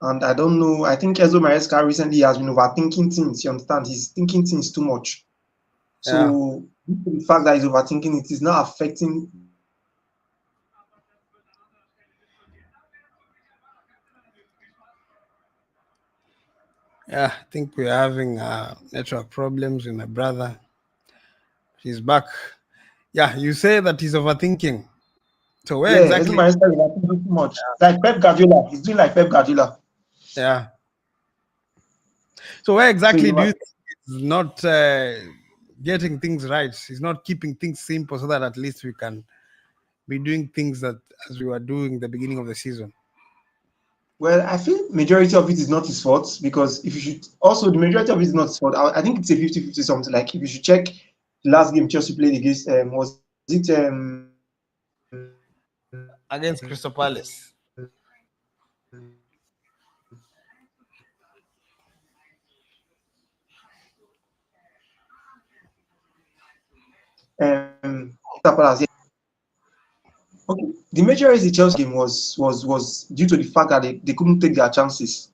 And I don't know. I think Enzo Maresca recently has been overthinking things. You understand? He's thinking things too much. So the fact that he's overthinking it is not affecting. Yeah, I think we're having network problems with my brother. He's back. Yeah, you say that he's overthinking. So where Yeah, Enzo exactly? Maresca is overthinking too much. Like Pep Guardiola. He's doing like Pep Guardiola. Yeah. So where exactly So do you think he's not getting things right? He's not keeping things simple so that at least we can be doing things that as we were doing the beginning of the season. well, I feel majority of it is not his fault because if you should also the majority of it is not his fault. I think it's a 50-50 something. Like if you should check the last game Chelsea played against was it Against Crystal Palace. Palace. Okay, the major reason the Chelsea game was due to the fact that they couldn't take their chances.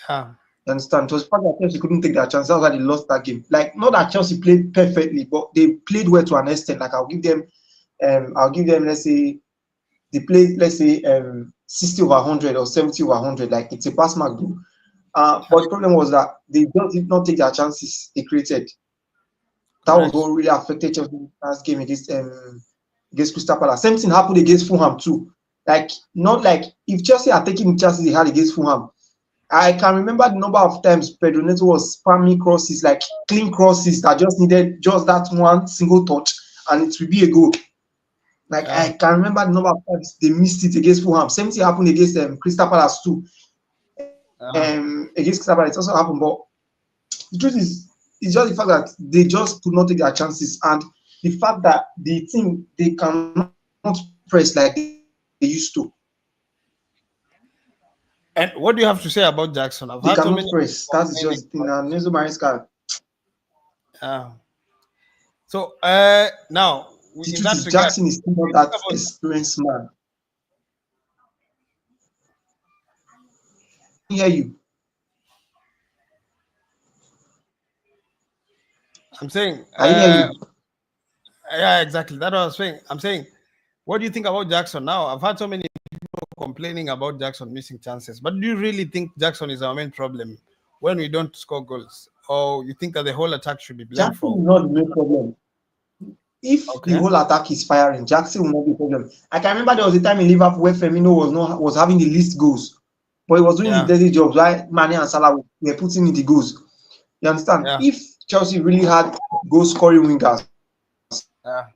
Yeah. You understand? It was the fact that Chelsea couldn't take their chances. That's why they lost that game. Like not that Chelsea played perfectly, but they played well to an extent. Like I'll give them, let's say they played, let's say 60 over 100 or 70 over 100. Like it's a pass mark though. But the problem was that they just did not take their chances they created. That was what really affected Chelsea last game against Crystal Palace. Same thing happened against Fulham too. Like not like if Chelsea are taking the chances they had against Fulham. I can remember the number of times Pedro Neto was spamming crosses, like clean crosses that just needed just that one single touch, and it will be a goal. Like I can remember the number of times they missed it against Fulham. Same thing happened against Crystal Palace too. Against Crystal Palace, it also happened. But the truth is, it's just the fact that they just could not take their chances, and the fact that the team they cannot press like they used to. And what do you have to say about Jackson? They cannot press. That is just the thing. And Enzo Maresca. So now, the truth is, Jackson is still not that experienced man. I hear you. I'm saying. I hear you. Yeah, exactly. That's what I was saying. I'm saying, what do you think about Jackson now? I've had so many people complaining about Jackson missing chances, but do you really think Jackson is our main problem when we don't score goals? Or you think that the whole attack should be blamed for? Jackson is not the main problem. If the whole attack is firing, Jackson will not be a problem. I can remember there was a time in Liverpool where Firmino was having the least goals, but he was doing the dirty jobs. While Mane and Salah were putting in the goals. You understand? If Chelsea really had goal scoring wingers, have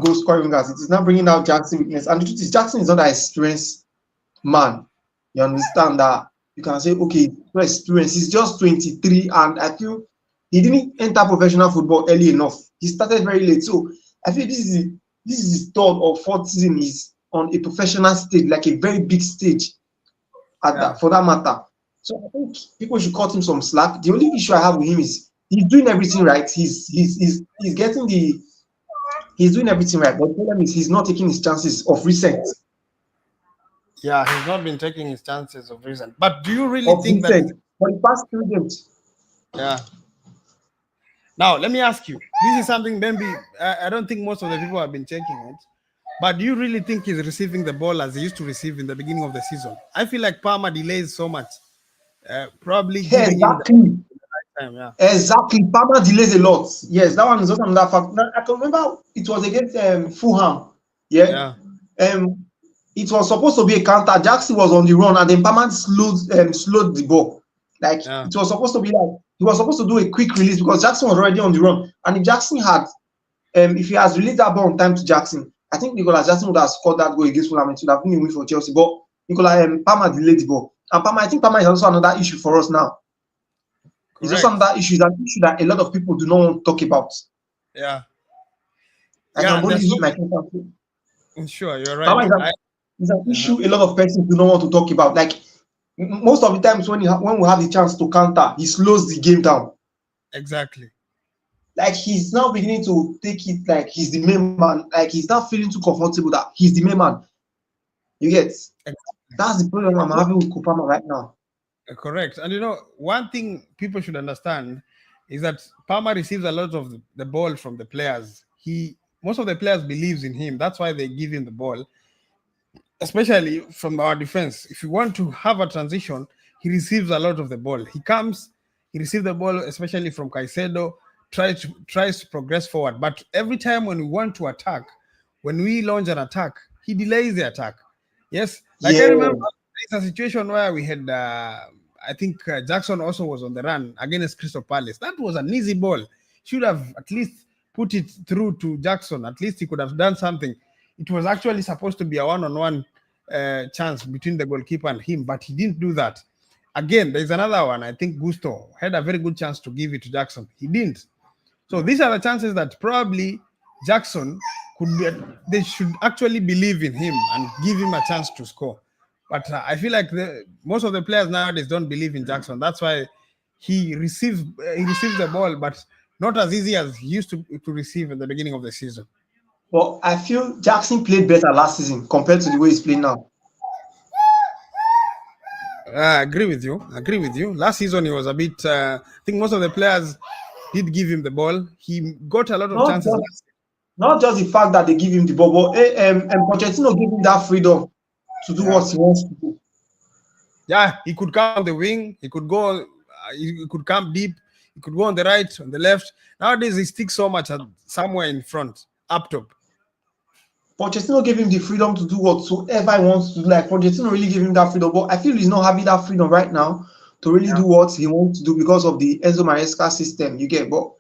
goal scoring wingers, it is not bringing out Jackson's weakness. And the truth is, Jackson is not an experienced man. You understand that? You can say, okay, no experience. He's just 23, and I feel he didn't enter professional football early enough. He started very late. So I feel this is his third or fourth season. He's on a professional stage, like a very big stage for that matter. So I think people should cut him some slack. The only issue I have with him is he's doing everything right. He's doing everything right. But the problem is he's not taking his chances of recent. Yeah, he's not been taking his chances of recent. But do you really think that for the past 3 games? Yeah. Now let me ask you. This is something maybe I don't think most of the people have been checking it. But do you really think he's receiving the ball as he used to receive in the beginning of the season? I feel like Palmer delays so much. Probably giving him the right time, Exactly. Palmer delays a lot. Yes, that one is also another fact. I can remember it was against Fulham. It was supposed to be a counter. Jackson was on the run, and then Palmer slowed the ball. Like it was supposed to be like he was supposed to do a quick release because Jackson was already on the run. And if Jackson had, if he has released that ball on time to Jackson, I think Nicolas Jackson would have scored that goal against Fulham. It would have been a win for Chelsea. But Palmer delayed the ball, and I think Palmer is also another issue for us now. It's also another issue. It's an issue that a lot of people do not want to talk about. Yeah. I can only use my contact. Sure, you're right. It's an issue a lot of persons do not want to talk about. Like most of the times when we have the chance to counter, he slows the game down. Exactly. like he's now beginning to take it like he's the main man. Like he's not feeling too comfortable that he's the main man. You get? That's the problem I'm having with Kupama right now. Correct. And one thing people should understand is that Palmer receives a lot of the ball from the players. Most of the players believes in him. That's why they give him the ball, especially from our defense. If you want to have a transition, he receives a lot of the ball. He receives the ball, especially from Caicedo, tries to progress forward. But every time when we want to attack, when we launch an attack, he delays the attack. Yes, like I Yeah. remember it's a situation where we had, I think Jackson also was on the run against Crystal Palace. That was an easy ball. Should have at least put it through to Jackson. At least he could have done something. It was actually supposed to be a one-on-one chance between the goalkeeper and him, but he didn't do that. Again, there's another one. I think Gusto had a very good chance to give it to Jackson. He didn't. So these are the chances that probably Jackson they should actually believe in him and give him a chance to score. But I feel like most of the players nowadays don't believe in Jackson. That's why he receives the ball, but not as easy as he used to receive at the beginning of the season. Well, I feel Jackson played better last season compared to the way he's playing now. I agree with you. Last season, he was a bit. I think most of the players did give him the ball. He got a lot of chances. Not just the fact that they give him the ball, but Pochettino gave him that freedom to do what he wants to do. Yeah, he could come on the wing. He could go. He could come deep. He could go on the right, on the left. Nowadays, he sticks so much somewhere in front, up top. Pochettino gave him the freedom to do whatsoever he wants to do. Like Pochettino really gave him that freedom, but I feel he's not having that freedom right now to really do what he wants to do because of the Enzo Maresca system. You get, but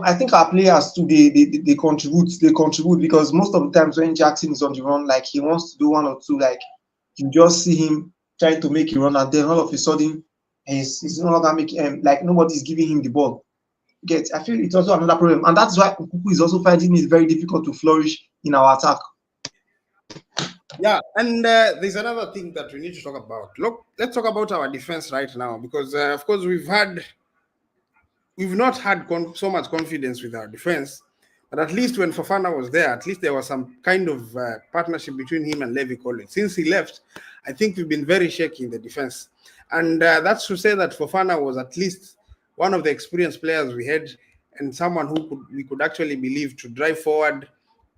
I think our players too they contribute because most of the times when Jackson is on the run, like he wants to do one or two, like you just see him trying to make a run, and then all of a sudden he's no longer making like nobody's giving him the ball. Get, I feel it's also another problem, and that's why Nkunku is also finding it very difficult to flourish in our attack. Yeah, and there's another thing that we need to talk about. Look, let's talk about our defense right now because, of course, we've not had so much confidence with our defense, but at least when Fofana was there, at least there was some kind of partnership between him and Levi Colwill. Since he left, I think we've been very shaky in the defense, and that's to say that Fofana was at least one of the experienced players we had, and someone we could actually believe to drive forward,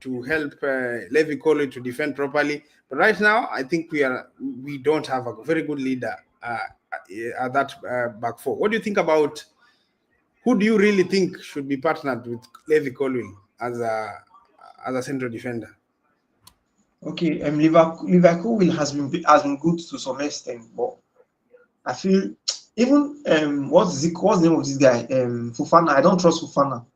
to help Levi Colwill to defend properly. But right now, I think we don't have a very good leader at that back four. What do you think about? Who do you really think should be partnered with Levi Colwill as a central defender? Okay, Levi Colwill has been good to some extent, but I feel even what's the name of this guy? Fofana. I don't trust Fofana.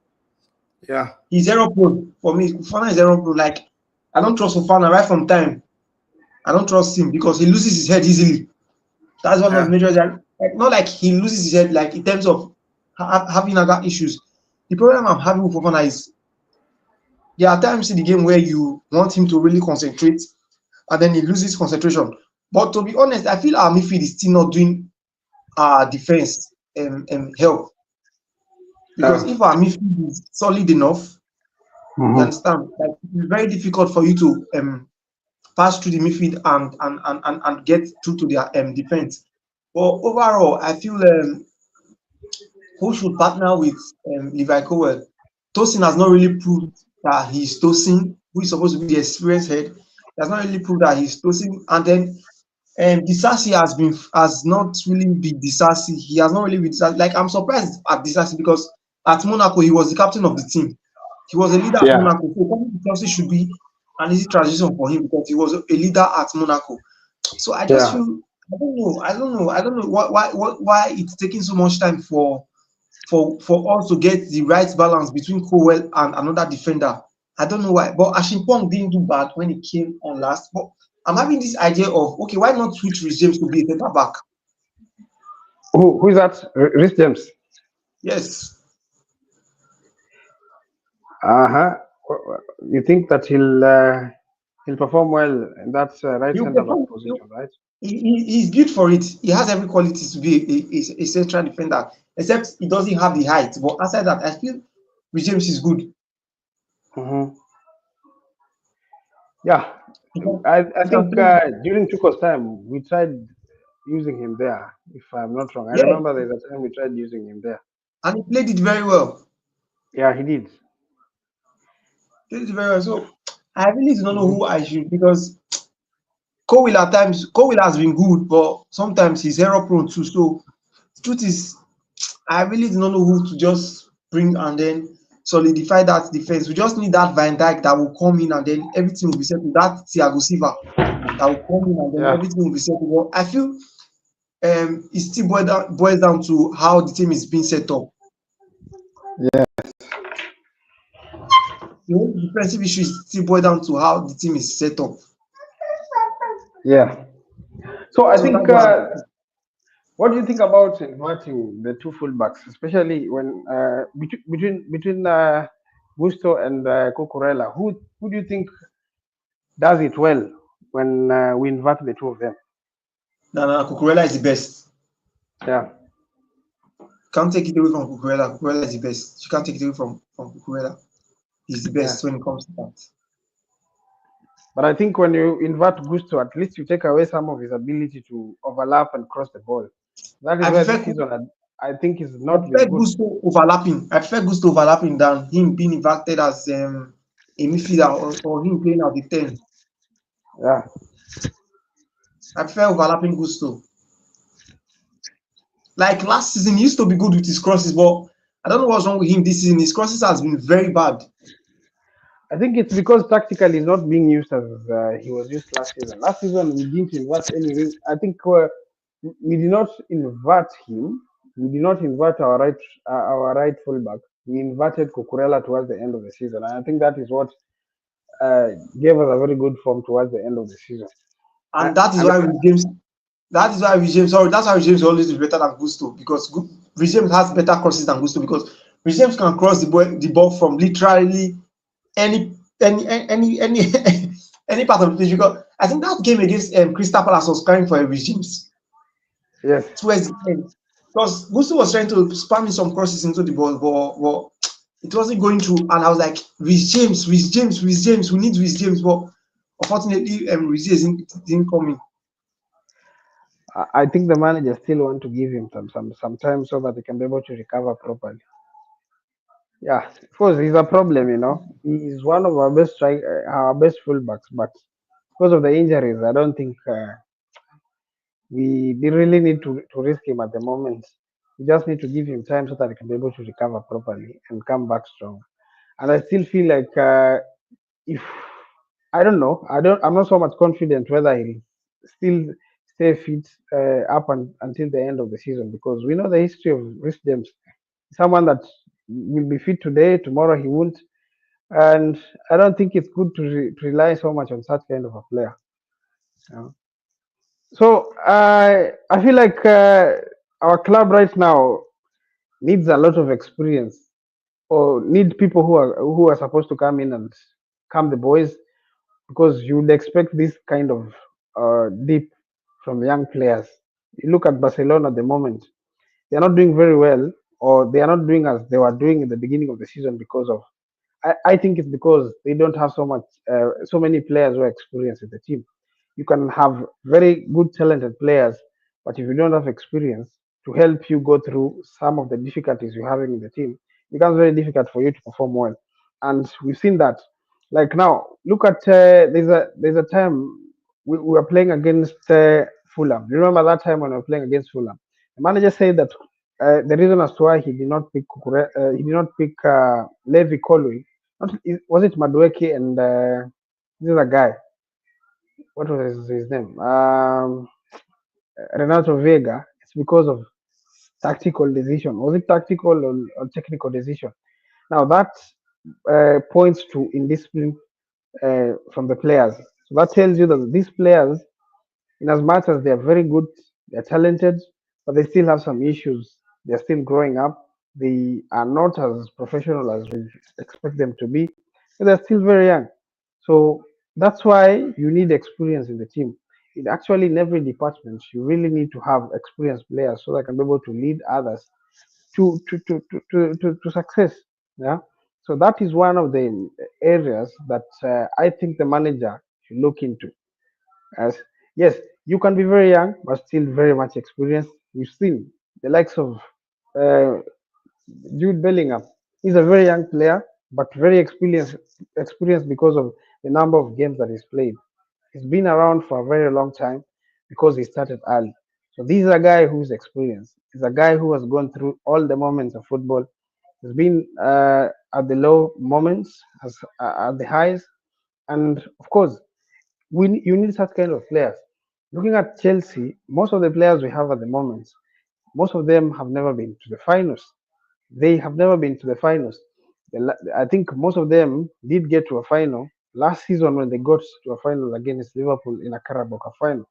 Yeah, he's error prone for me. Fofana is error prone. Like I don't trust Fofana right from time. I don't trust him because he loses his head easily. That's one of the major. Like, not like he loses his head, like in terms of having other issues. The problem I'm having with Fofana is there are times in the game where you want him to really concentrate, and then he loses concentration. But to be honest, I feel our midfield is still not doing our defense help. Because if our midfield is solid enough, you understand, like it's very difficult for you to pass through the midfield and get through to their defense. But overall, I feel who should partner with Levi Colwill? Tosin has not really proved that he's Tosin, who is supposed to be the experienced head. He has not really proved that he's Tosin. And then Disasi has not really been Disasi. He has not really been Disasi. Like I'm surprised at Disasi because at Monaco he was the captain of the team. He was a leader at Monaco. So Chelsea should be an easy transition for him because he was a leader at Monaco. So I just feel I don't know why it's taking so much time for us to get the right balance between Colwill and another defender. I don't know why, but Ashimpong didn't do bad when he came on last. But I'm having this idea of okay, why not switch Rhys James to be a center back? Who is that? Rhys James? Yes. You think that he'll perform well in that right center back position, right? He's built for it. He has every quality to be a central defender. except he doesn't have the height. But aside that, I feel Rich James is good. Mm-hmm. Yeah, He can, I he can think play. during Tuko's time we tried using him there. If I'm not wrong, I Yeah, remember there's a time we tried using him there. and he played it very well. Yeah, he did. Played it very well. So I really do not know Mm-hmm. who I should, because Cole at times Cole has been good, but sometimes he's error prone too. So the truth is, I really do not know who to just bring and then solidify that defense. We just need that Van Dijk that will come in and then everything will be settled. That Thiago Silva that will come in and then Yeah, everything will be settled. But I feel it still boils down to how the team is being set up. yeah, The whole defensive issue is still boils down to how the team is set up. yeah. So I So that's think, why what do you think about inverting the two fullbacks, especially when between Gusto and Cucurella? Who do you think does it well when we invert the two of them? Cucurella is the best. Yeah, Can't take it away from Cucurella. Cucurella is the best. You can't take it away from Cucurella. He's the yeah. best when it comes to that. But I think when you invert Gusto, at least you take away some of his ability to overlap and cross the ball. That is I where prefer this season I think is I not prefer been good. Gusto overlapping. I prefer Gusto overlapping than him being inverted as a midfielder, or him playing as a 10. Yeah, I prefer overlapping Gusto. Like last season, he used to be good with his crosses, but I don't know what's wrong with him this season. His crosses has been very bad. I think it's because tactically he's not being used as he was used last season. Last season we didn't invert any. I think we did not invert him. We did not invert our right fullback. We inverted Cucurella towards the end of the season, and I think that is what uh, gave us a very good form towards the end of the season. And that is And why with James, sorry, that's why James always is better than Gusto, because James has better crosses than Gusto, because James can cross the ball from literally any any any part of the pitch. Because I think that game against Crystal Palace was crying for a James yes, towards the end, because Gusto was trying to spam in some crosses into the ball, but it wasn't going through. And I was like, Rhys James, we need Rhys James, but unfortunately, Rhys James didn't come in. I think the manager still want to give him some time so that he can be able to recover properly. Yeah, of course, he's a problem. He's one of our best fullbacks, but because of the injuries, I don't think we really need to risk him at the moment. We just need to give him time so that he can be able to recover properly and come back strong. And I still feel like if I don't know, I'm not so much confident whether he'll still stay fit until the end of the season, because we know the history of Rhys James. Someone that will be fit today, tomorrow he won't. And I don't think it's good to rely so much on such kind of a player. You know? So I feel like our club right now needs a lot of experience, or need people who are supposed to come in and calm the boys, because you would expect this kind of deep from young players. You look at Barcelona at the moment; they are not doing very well, or they are not doing as they were doing in the beginning of the season because of I think it's because they don't have so many players who are experienced in the team. You can have very good, talented players, but if you don't have experience to help you go through some of the difficulties you're having in the team, it becomes very difficult for you to perform well. And we've seen that. Like now, look at there's a time we were playing against Fulham. You remember that time when we were playing against Fulham? The manager said that the reason as to why he did not pick Levi Colwill, was it Madueke and this other guy? What was his name? Renato Vega. It's because of tactical decision. Was it tactical or technical decision? Now that points to indiscipline from the players. So that tells you that these players, in as much as they are very good, they're talented, but they still have some issues. They're still growing up. They are not as professional as we expect them to be. But they're still very young. So that's why you need experience in the team. In every department, you really need to have experienced players so they can be able to lead others to success. Yeah. So that is one of the areas that I think the manager should look into. As yes, you can be very young but still very much experienced. We've seen the likes of uh, Jude Bellingham. He's a very young player but very experienced because of the number of games that he's played. He's been around for a very long time because he started early. So this is a guy who's experienced. He's a guy who has gone through all the moments of football. He's been at the low moments, as, at the highs, and of course, you need such kind of players. Looking at Chelsea, most of the players we have at the moment, most of them have never been to the finals. They have never been to the finals. I think most of them did get to a final last season when they got to a final against Liverpool in a Carabao Cup final.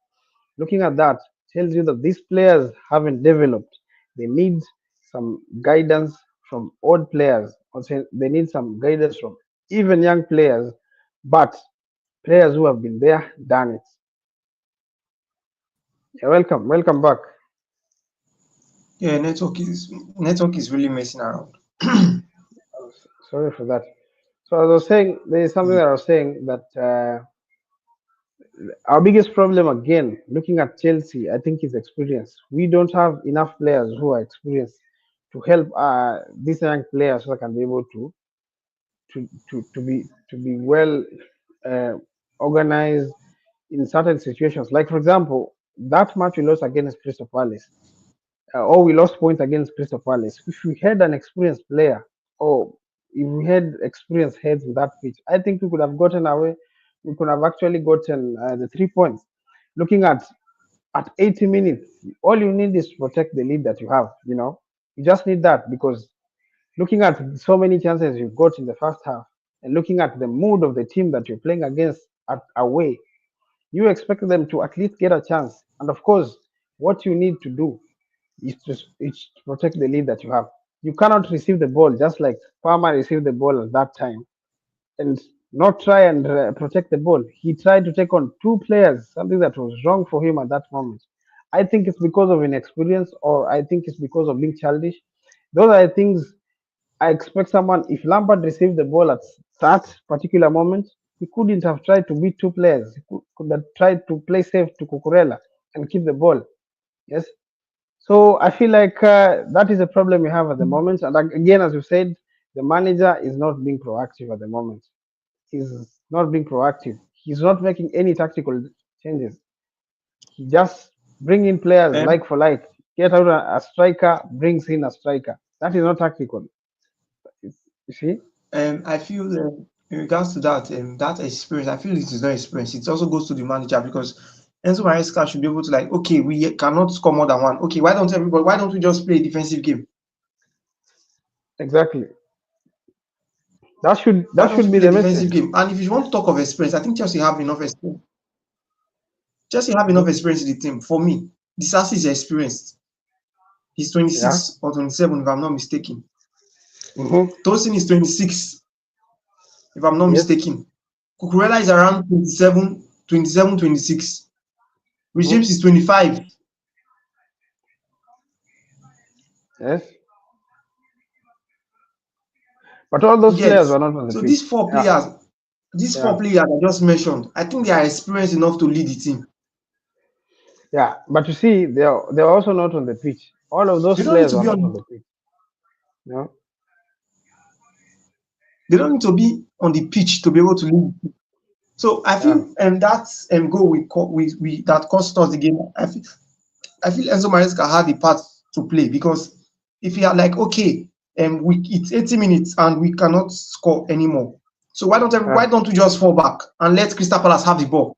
Looking at that tells you that these players haven't developed. They need some guidance from old players. Or say they need some guidance from even young players, but players who have been there, done it. Yeah, welcome back. Yeah, network is really messing around. Sorry for that. So as I was saying, there is something that I was saying that our biggest problem again, looking at Chelsea, I think is experience. We don't have enough players who are experienced to help these young players who can be able to be well uh, organized in certain situations. Like for example, that match we lost against Crystal Palace, or we lost points against Crystal Palace. If we had an experienced player, or if we had experienced heads with that pitch, I think we could have gotten away. We could have actually gotten the 3 points. Looking at 80 minutes, all you need is to protect the lead that you have. You just need that because looking at so many chances you got in the first half and looking at the mood of the team that you're playing against at away, you expect them to at least get a chance. And of course, what you need to do is to protect the lead that you have. You cannot receive the ball just like Palmer received the ball at that time and not try and protect the ball. He tried to take on two players, something that was wrong for him at that moment. I think it's because of inexperience, or I think it's because of being childish. Those are things I expect someone, if Lampard received the ball at that particular moment, he couldn't have tried to beat two players. He could have tried to play safe to Cucurella and keep the ball. Yes. So I feel like that is a problem we have at the moment. And again, as you said, the manager is not being proactive at the moment. He's not being proactive. He's not making any tactical changes. He just bring in players Um, like for like. Get out a striker, brings in a striker. That is not tactical. You see? I feel in regards to that experience, I feel it is not experience. It also goes to the manager because Enzo Maresca should be able to like, okay, we cannot score more than one. Okay, why don't we just play a defensive game? Exactly. That should Why that don't should we be play a the message. defensive game? And if you want to talk of experience, I think Chelsea have enough experience. Chelsea have enough Mhm. experience in the team. For me, Disasi is experienced. He's Yeah. 26 or 27, if I'm not mistaken. Hmm. Tosin is 26, if I'm not Yes. mistaken. Cucurella is around 27, 27, 26. Rich Hmm. James is 25. Yes. But all You those get. players were not on the So pitch. Yeah. these Yeah. four players I just mentioned, I think they are experienced enough to lead the team. Yeah. But you see, they're also not on the pitch. All of those They don't need players to were be not on on the pitch. You know? they don't need to be on the pitch to be able to lead. So I Yeah. feel that goal we that cost us the game. I feel Enzo Maresca had the part to play because if he had like okay, it's 80 minutes and we cannot score anymore. So Yeah. why don't we just fall back and let Crystal Palace have the ball?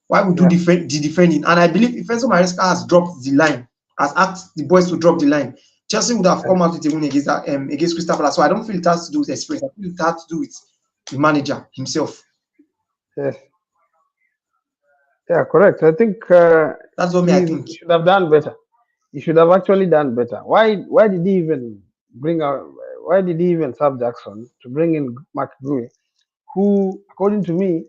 Why we do Yeah. the defending? And I believe if Enzo Maresca has dropped the line, has asked the boys to drop the line, Chelsea would have come out with a win against Crystal Palace. So I don't feel it has to do with experience. I feel it has to do with the manager himself. Yes. Yeah. Correct. I think That's what me I think. he should have done better. He should have actually done better. Why did he even bring out? Why did he even sub Jackson to bring in Mark Gui, who, according to me,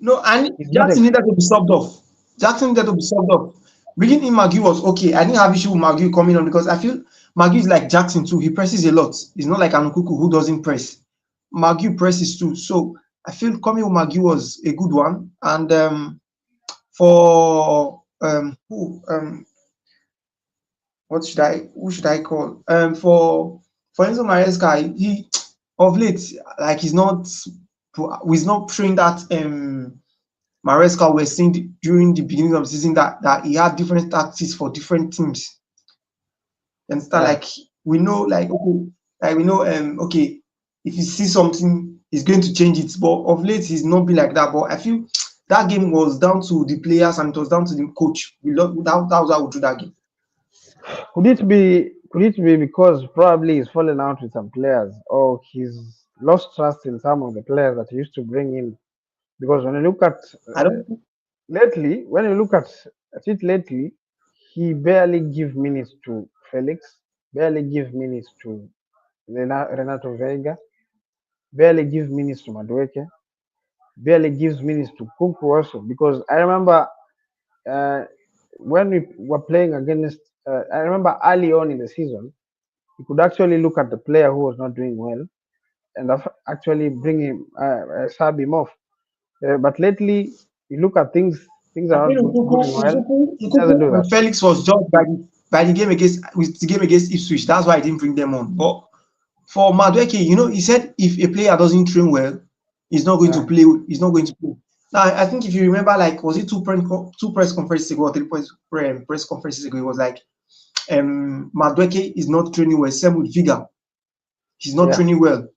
No, and is not Jackson needed to be subbed off. Jackson needed to be subbed off bringing in Maggie was okay. I didn't have issue with Maggie coming on because I feel Maggie is like Jackson too. He presses a lot. It's not like Anukuku who doesn't press. Maggie presses too. So I feel coming with Maggie was a good one. And for who should I call? For Enzo Maresca, he of late, like he's not showing that Maresca we're seeing during the beginning of the season that he had different tactics for different teams. And start like we know, like okay, like we know, okay, if you see something, he's going to change it. But of late, he's not been like that. But I feel that game was down to the players and it was down to the coach. That was how we drew that game. Could it be because probably he's fallen out with some players, or he's lost trust in some of the players that he used to bring in? Because when you look at I don't. lately, when you look at it lately, he barely give minutes to Felix, barely give minutes to Renato Veiga, barely give minutes to Madueke, barely gives minutes to Kunku also. Because I remember uh, when we were playing against, I remember early on in the season, you could actually look at the player who was not doing well and actually bring him, sub him off. But lately, you look at things I are think not going well. He doesn't do that. And Felix was judged by the game against Ipswich. That's why I didn't bring them on. But for Madueke, he said if a player doesn't train well, he's not going to Yeah, play. He's not going to play. Now, I think if you remember, like, was it two press conferences ago or press conferences ago? It was like, Madueke is not training well. Same with Viga, he's not yeah, training well,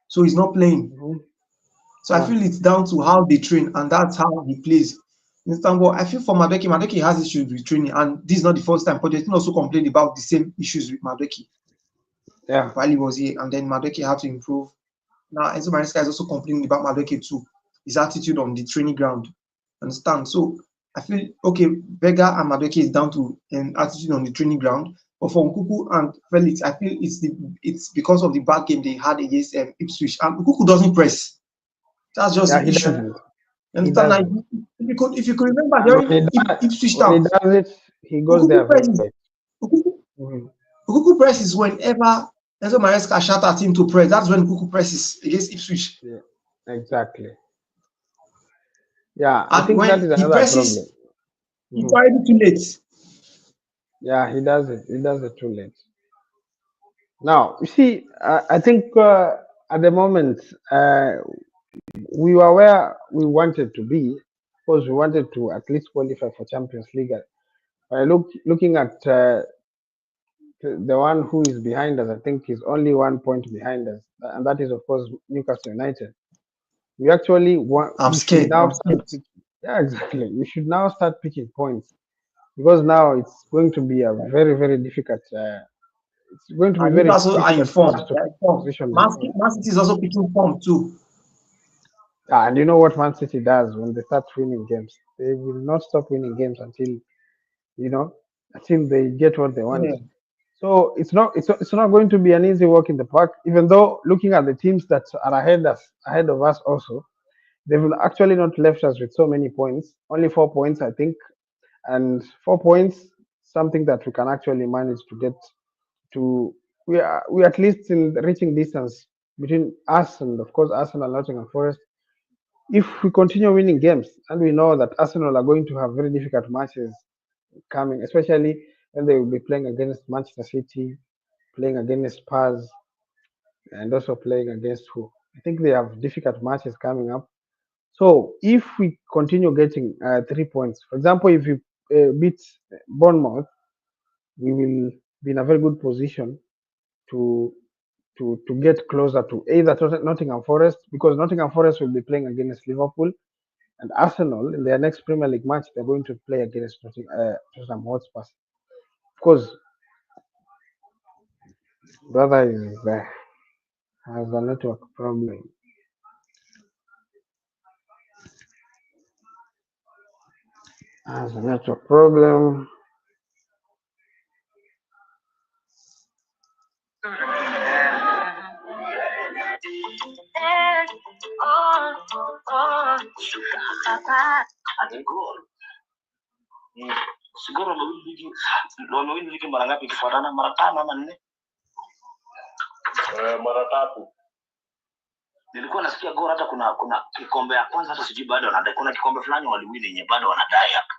so he's not playing. mhm, So I yeah, feel it's down to how they train, and that's how he plays. You understand? But I feel for Madueke has issues with training, and this is not the first time. Pochettino also complained about the same issues with Madueke yeah, while he was here, and then Madueke had to improve. Now, Enzo Maresca is also complaining about Madueke too, his attitude on the training ground. Understand? So I feel okay. Vega and Madueke is down to an attitude on the training ground. But for Nkuku and Felix, I feel it's because of the bad game they had against Ipswich. And Nkuku doesn't press. That's just yeah. the He issue. doesn't. You He understand? Like doesn't. if you could remember And during Ipswich when he Town, does it, he goes Nkuku there very presses. late. Nkuku, Mhm. Nkuku presses whenever Enzo Maresca shout at him to press. That's when Nkuku presses against Ipswich. Yeah, exactly. Yeah, I And think that when is he another problem. presses, it's Mhm. already too late. Yeah, he does it. He does it too late. Now, you see, I think at the moment we were where we wanted to be because we wanted to at least qualify for Champions League. Looking at the one who is behind us, I think is only 1 point behind us, and that is of course Newcastle United. We actually want. I'm We should scared. now I'm start scared. picking. Yeah, exactly. We should now start picking points because now it's going to be a very very difficult. It's going to be And very Newcastle are in difficult for us form. to They are in form. position the team. Man City is also picking form too. And you know what Man City does when they start winning games? They will not stop winning games you know until they get what they want. Yeah. So it's not going to be an easy walk in the park. Even though looking at the teams that are ahead of us also, they've actually not left us with so many points. Only 4 points, I think, and 4 points something that we can actually manage to get to. We at least in reaching distance between us and of course Arsenal, Nottingham Forest. If we continue winning games, and we know that Arsenal are going to have very difficult matches coming, especially when they will be playing against Manchester City, playing against Spurs, and also playing against who? I think they have difficult matches coming up. So if we continue getting 3 points, for example, if we beat Bournemouth, we will be in a very good position to to get closer to either Nottingham Forest, because Nottingham Forest will be playing against Liverpool, and Arsenal in their next Premier League match they're going to play against Tottenham Hotspur. Of course, brother is has a network problem. Has a network problem. Sigoro wamewin ligi mara ngapi kifuatana? Mara 5 ama 4? Mara 3. Nilikuwa nasikia Gor hata kuna kikombe ya kwanza hata sijui bado wanadai. Kuna kikombe fulani waliwin yenye bado wanadai hapa.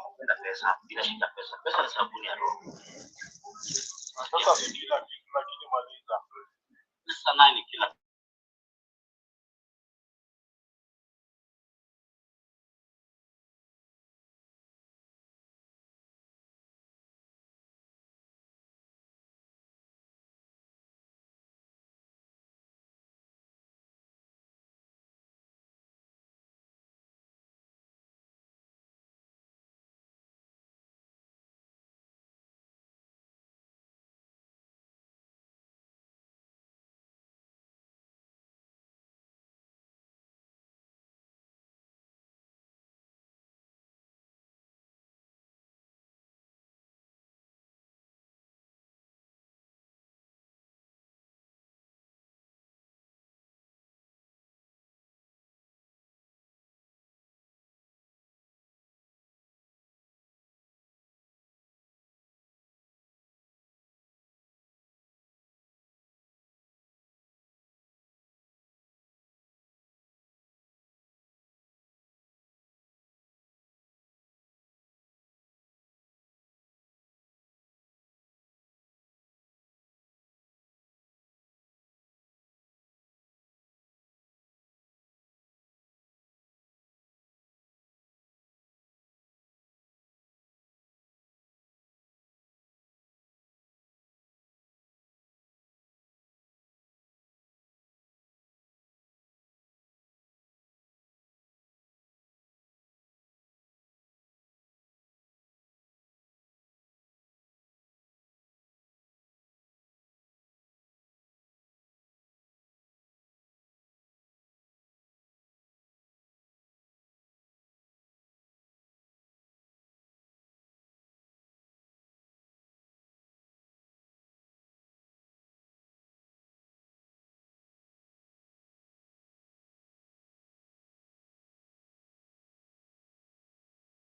Hakuna pesa, bila shida pesa. Pesa ni sabuni ya roho. Sasa bila lakini maliza. Sasa nani